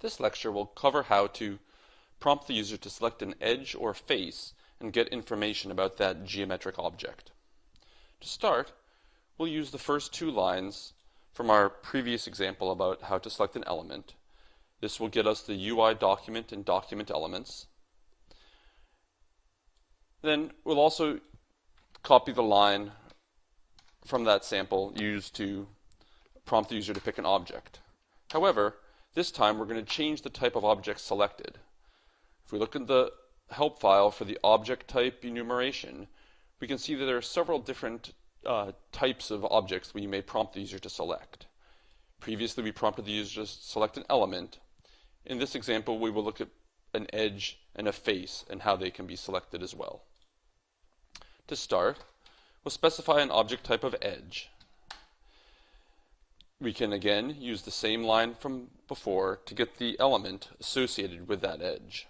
This lecture will cover how to prompt the user to select an edge or face and get information about that geometric object. To start, we'll use the first two lines from our previous example about how to select an element. This will get us the UI document and document elements. Then we'll also copy the line from that sample used to prompt the user to pick an object. However, this time we're going to change the type of object selected. If we look at the help file for the object type enumeration, we can see that there are several different types of objects we may prompt the user to select. Previously, we prompted the user to select an element. In this example, we will look at an edge and a face and how they can be selected as well. To start, we'll specify an object type of edge. We can again use the same line from before to get the element associated with that edge.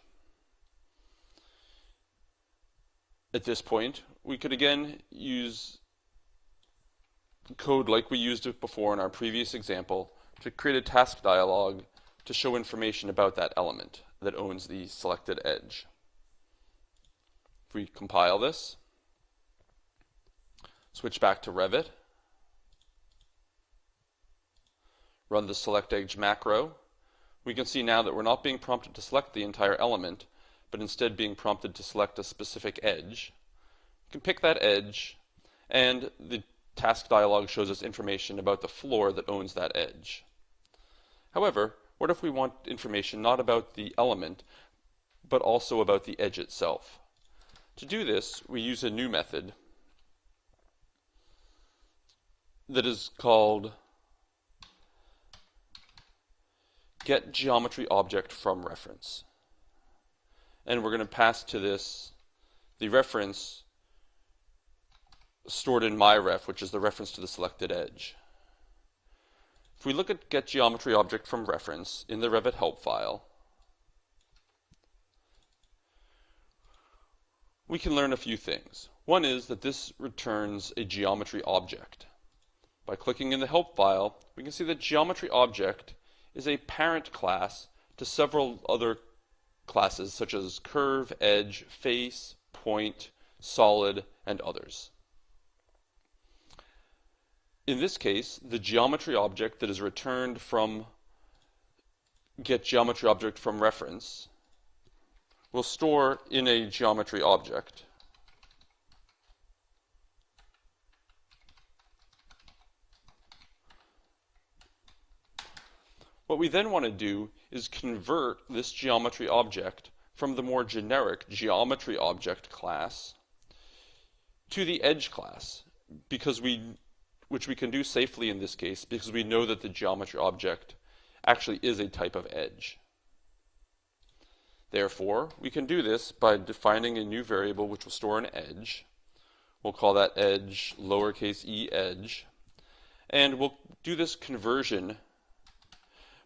At this point, we could again use code like we used it before in our previous example to create a task dialog to show information about that element that owns the selected edge. If we compile this, switch back to Revit, run the select edge macro, we can see now that we're not being prompted to select the entire element, but instead being prompted to select a specific edge. You can pick that edge, and the task dialog shows us information about the floor that owns that edge. However, what if we want information not about the element, but also about the edge itself? To do this, we use a new method that is called getGeometryObjectFromReference. And we're going to pass to this the reference stored in myref, which is the reference to the selected edge. If we look at getGeometryObjectFromReference in the Revit help file, we can learn a few things. One is that this returns a geometry object. By clicking in the help file, we can see that geometry object is a parent class to several other classes such as curve, edge, face, point, solid, and others. In this case, the geometry object that is returned from getGeometryObjectFromReference will store in a geometry object What we then want to do is convert this geometry object from the more generic geometry object class to the edge class, which we can do safely in this case because we know that the geometry object actually is a type of edge. Therefore, we can do this by defining a new variable which will store an edge. We'll call that edge lowercase e edge, and we'll do this conversion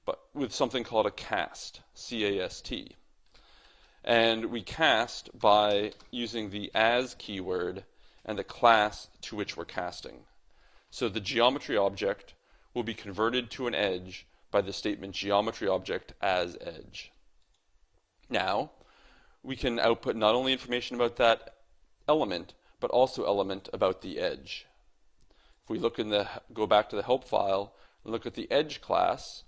but with something called a cast, C-A-S-T. And we cast by using the as keyword and the class to which we're casting. So the geometry object will be converted to an edge by the statement geometry object as edge. Now, we can output not only information about that element, but also element about the edge. If we go back to the help file and look at the edge class,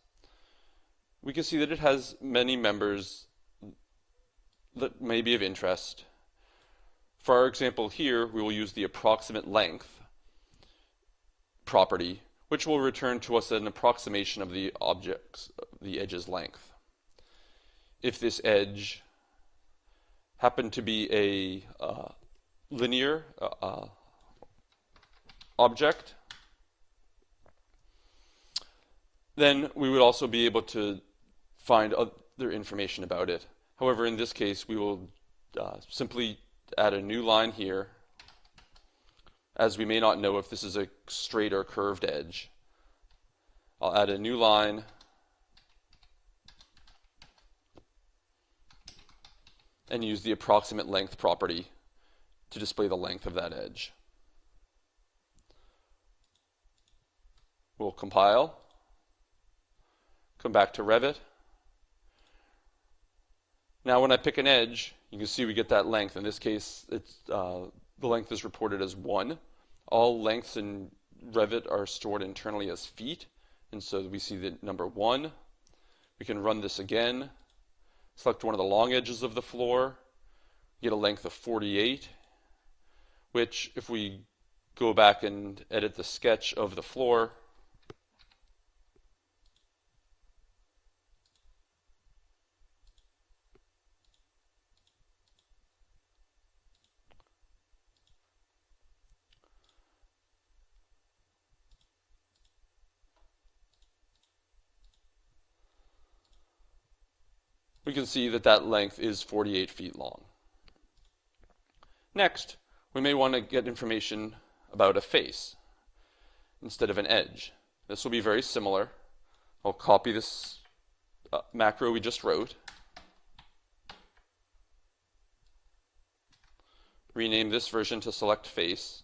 we can see that it has many members that may be of interest. For our example here, we will use the approximate length property, which will return to us an approximation of the edge's length. If this edge happened to be a linear object, then we would also be able to find other information about it. However, in this case, we will simply add a new line here, as we may not know if this is a straight or curved edge. I'll add a new line and use the approximate length property to display the length of that edge. We'll compile, come back to Revit, Now when I pick an edge, you can see we get that length. In this case, the length is reported as 1. All lengths in Revit are stored internally as feet, and so we see the number 1. We can run this again, select one of the long edges of the floor, get a length of 48, which if we go back and edit the sketch of the floor, we can see that that length is 48 feet long. Next, we may want to get information about a face instead of an edge. This will be very similar. I'll copy this macro we just wrote, rename this version to select face.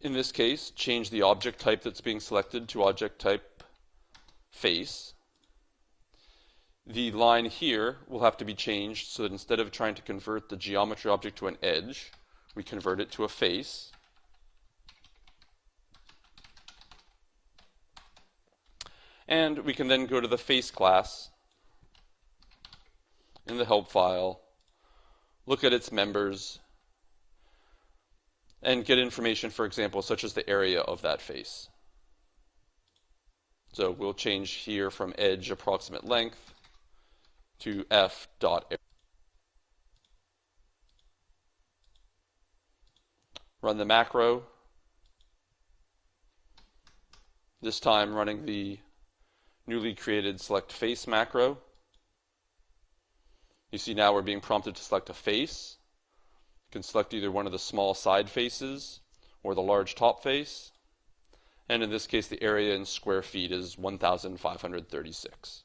In this case, change the object type that's being selected to object type face. The line here will have to be changed so that instead of trying to convert the geometry object to an edge, we convert it to a face. And we can then go to the face class in the help file, look at its members, and get information, for example, such as the area of that face. So we'll change here from edge approximate length to f dot area. Run the macro. This time running the newly created select face macro. You see now we're being prompted to select a face. You can select either one of the small side faces or the large top face. And in this case, the area in square feet is 1,536.